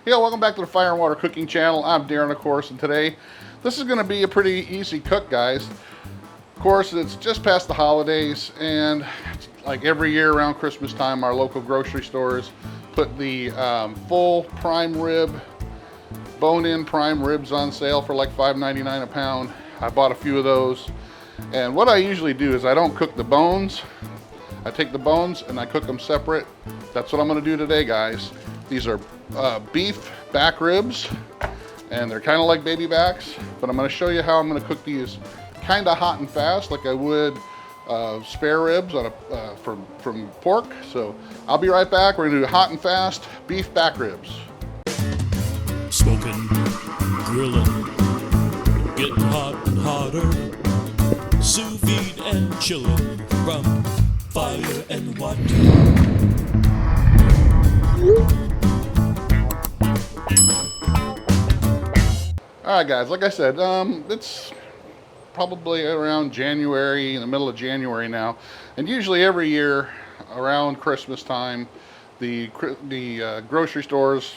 Hey, welcome back to the Fire and Water Cooking Channel. I'm Darren, of course, and today this is going to be a pretty easy cook, guys. Of course, it's just past the holidays, and like every year around Christmas time, our local grocery stores put the full prime rib, bone-in prime ribs on sale for like $5.99 a pound. I bought a few of those, and what I usually do is I don't cook the bones. I take the bones and I cook them separate. That's what I'm going to do today, guys. These are beef back ribs, and they're kind of like baby backs, but I'm going to show you how I'm going to cook these kind of hot and fast, like I would spare ribs on from pork. So I'll be right back. We're going to do hot and fast beef back ribs. Smoking, grilling, getting hot and hotter, sous vide and chilling from fire and water. All right, guys, like I said, it's probably around January, in the middle of January now, and usually every year around Christmas time, the grocery stores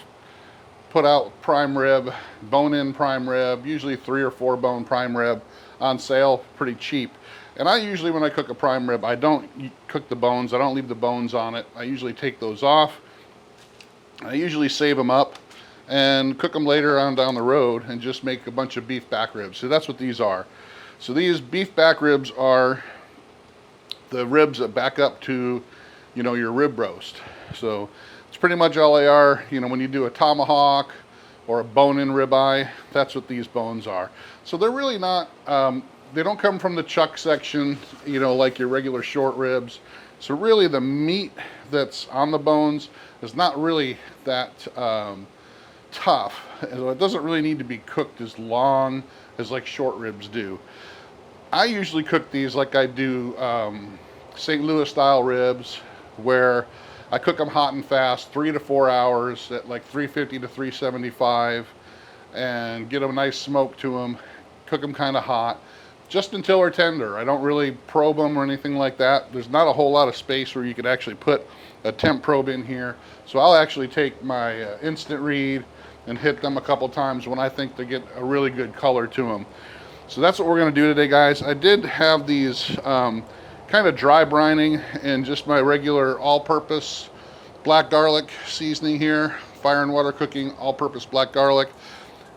put out prime rib, bone-in prime rib, usually 3 or 4 bone prime rib on sale, pretty cheap. And I usually, when I cook a prime rib, I don't cook the bones. I don't leave the bones on it. I usually take those off. I usually save them up and cook them later on down the road and just make a bunch of beef back ribs. So that's what these are. So these beef back ribs are the ribs that back up to, you know, your rib roast. So it's pretty much all they are. You know, when you do a tomahawk or a bone-in ribeye, that's what these bones are. So they're really not, they don't come from the chuck section, you know, like your regular short ribs. So really the meat that's on the bones is not really that tough. So it doesn't really need to be cooked as long as like short ribs do. I usually cook these like I do St. Louis style ribs, where I cook them hot and fast, 3 to 4 hours at like 350 to 375, and get a nice smoke to them. Cook them kind of hot, just until they're tender. I don't really probe them or anything like that. There's not a whole lot of space where you could actually put a temp probe in here. So I'll actually take my instant read and hit them a couple times when I think they get a really good color to them. So that's what we're going to do today, guys. I did have these kind of dry brining in just my regular all-purpose black garlic seasoning here. Fire and Water Cooking all-purpose black garlic.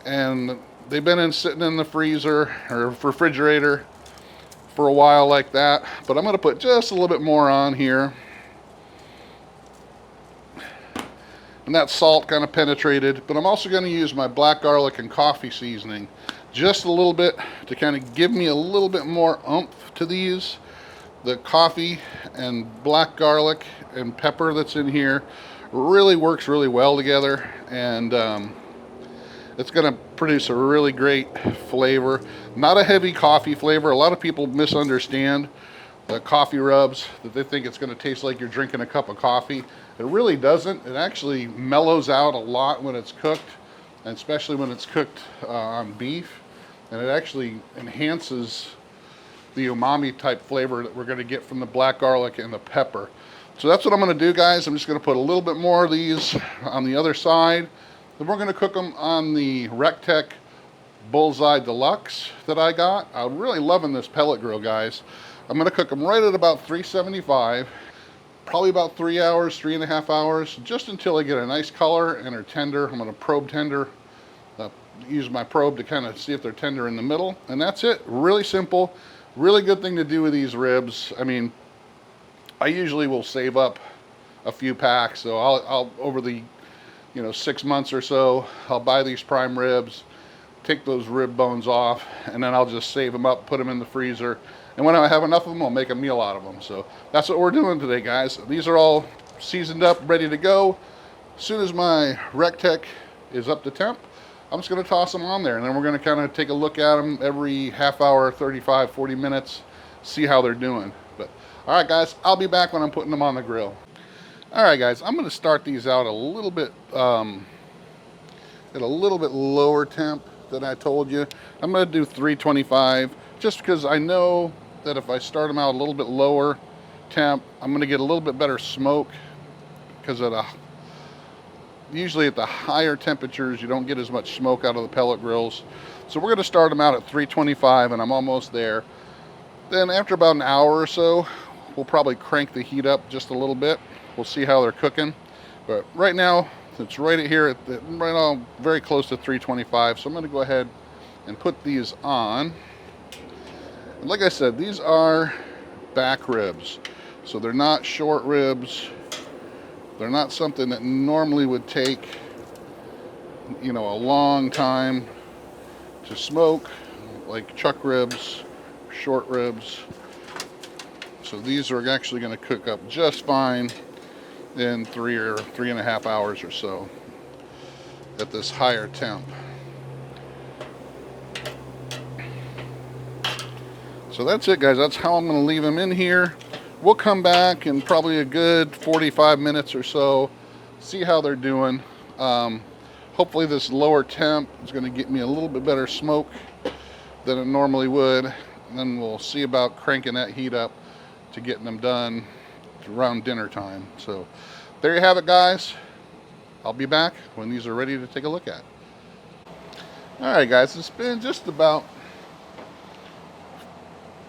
And they've been sitting in the freezer or refrigerator for a while like that. But I'm going to put just a little bit more on here. And that salt kind of penetrated. But I'm also going to use my black garlic and coffee seasoning just a little bit to kind of give me a little bit more oomph to these. The coffee and black garlic and pepper that's in here really works really well together, and it's going to produce a really great flavor. Not a heavy coffee flavor. A lot of people misunderstand the coffee rubs, that they think it's going to taste like you're drinking a cup of coffee. It really doesn't. It actually mellows out a lot when it's cooked, and especially when it's cooked on beef, and it actually enhances the umami type flavor that we're going to get from the black garlic and the pepper. So that's what I'm going to do, guys. I'm just going to put a little bit more of these on the other side. Then we're going to cook them on the Recteq Bullseye Deluxe that I got. I'm really loving this pellet grill, guys. I'm going to cook them right at about 375, probably about 3 hours, 3.5 hours, just until they get a nice color and are tender. I'm going to probe tender, use my probe to kind of see if they're tender in the middle, and that's it. Really simple. Really good thing to do with these ribs. I mean, I usually will save up a few packs, so I'll over the 6 months or so, I'll buy these prime ribs, take those rib bones off, and then I'll just save them up, put them in the freezer, and when I have enough of them, I'll make a meal out of them. So that's what we're doing today, guys. These are all seasoned up, ready to go. As soon as my Recteq is up to temp, I'm just going to toss them on there, and then we're going to kind of take a look at them every half hour, 35, 40 minutes, see how they're doing. But all right, guys, I'll be back when I'm putting them on the grill. All right, guys, I'm going to start these out a little bit at a little bit lower temp than I told you. I'm going to do 325 just because I know that if I start them out a little bit lower temp, I'm going to get a little bit better smoke because of the usually at the higher temperatures, you don't get as much smoke out of the pellet grills. So we're going to start them out at 325, and I'm almost there. Then after about an hour or so, we'll probably crank the heat up just a little bit. We'll see how they're cooking. But right now, it's right here at right now, very close to 325. So I'm going to go ahead and put these on. And like I said, these are back ribs, so they're not short ribs. They're not something that normally would take, you know, a long time to smoke, like chuck ribs, short ribs. So these are actually going to cook up just fine in 3 or 3.5 hours or so at this higher temp. So that's it, guys. That's how I'm going to leave them in here. We'll come back in probably a good 45 minutes or so, see how they're doing. Hopefully this lower temp is going to get me a little bit better smoke than it normally would. And then we'll see about cranking that heat up to getting them done around dinner time. So there you have it, guys. I'll be back when these are ready to take a look at. All right, guys, it's been just about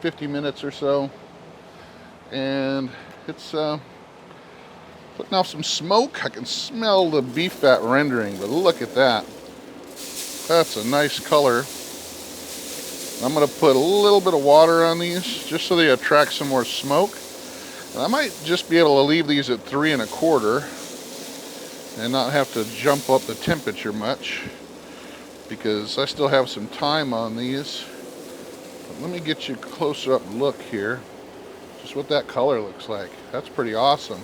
50 minutes or so, and it's putting off some smoke. I can smell the beef fat rendering, but look at that. That's a nice color. I'm going to put a little bit of water on these just so they attract some more smoke. And I might just be able to leave these at 3 1/4 and not have to jump up the temperature much, because I still have some time on these. Let me get you a closer up look here. Just what that color looks like. That's pretty awesome.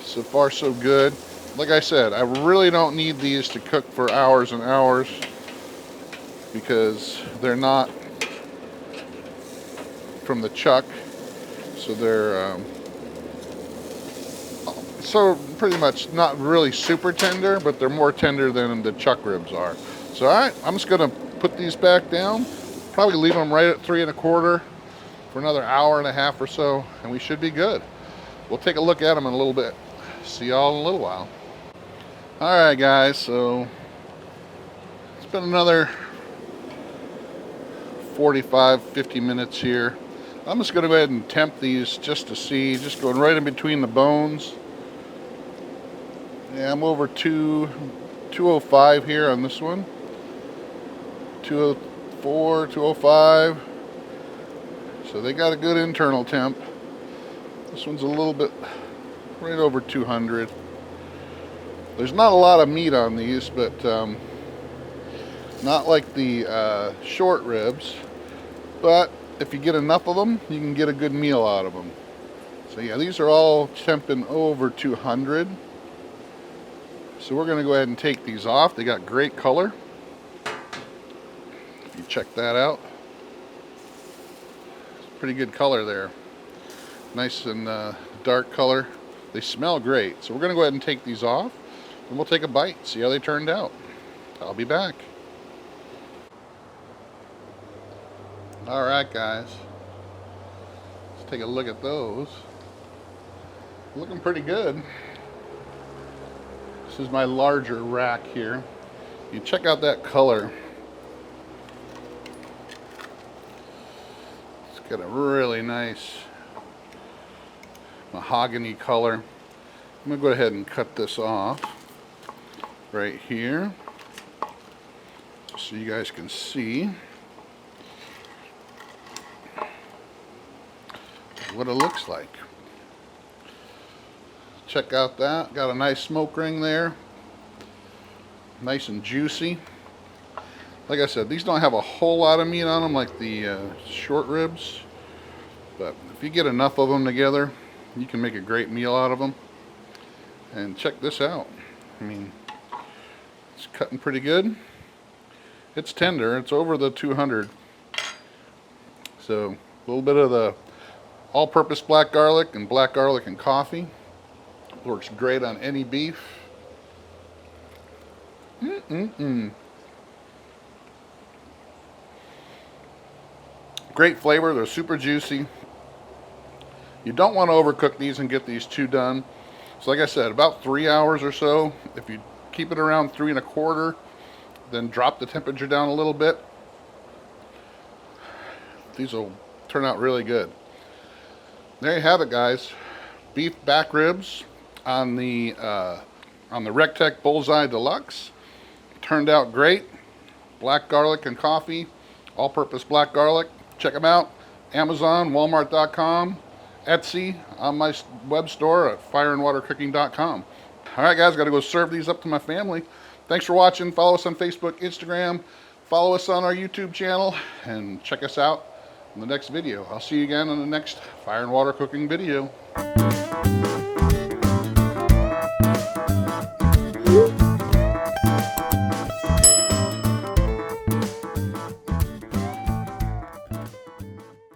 So far so good. Like I said, I really don't need these to cook for hours and hours, because they're not from the chuck. So they're so pretty much not really super tender, but they're more tender than the chuck ribs are. So alright, I'm just gonna put these back down. Probably leave them right at 3 1/4 for another hour and a half or so, and we should be good. We'll take a look at them in a little bit. See y'all in a little while. Alright, guys, so it's been another 45-50 minutes here. I'm just going to go ahead and temp these just to see, just going right in between the bones. Yeah, I'm over 205 here on this one. 204, 205. So they got a good internal temp. This one's a little bit right over 200. There's not a lot of meat on these, but not like the short ribs. But if you get enough of them, you can get a good meal out of them. So yeah, these are all temping over 200. So we're going to go ahead and take these off. They got great color. You check that out. Pretty good color there. Nice and dark color. They smell great. So we're going to go ahead and take these off, and we'll take a bite, see how they turned out. I'll be back. Alright, guys. Let's take a look at those. Looking pretty good. This is my larger rack here. You check out that color. It's got a really nice mahogany color. I'm going to go ahead and cut this off right here so you guys can see what it looks like. Check out that. Got a nice smoke ring there. Nice and juicy. Like I said, these don't have a whole lot of meat on them like the short ribs, but if you get enough of them together, you can make a great meal out of them. And check this out. I mean, it's cutting pretty good. It's tender. It's over the 200. So a little bit of the all-purpose black garlic and coffee. Works great on any beef. Great flavor. They're super juicy. You don't want to overcook these and get these too done. So like I said, about 3 hours or so. If you keep it around 3 1/4, then drop the temperature down a little bit. These will turn out really good. There you have it, guys. Beef back ribs on the Recteq Bullseye Deluxe. Turned out great. Black garlic and coffee, all-purpose black garlic. Check them out. Amazon, Walmart.com, Etsy, on my web store at fireandwatercooking.com. All right, guys, got to go serve these up to my family. Thanks for watching. Follow us on Facebook, Instagram. Follow us on our YouTube channel, and check us out in the next video. I'll see you again in the next Fire and Water Cooking video.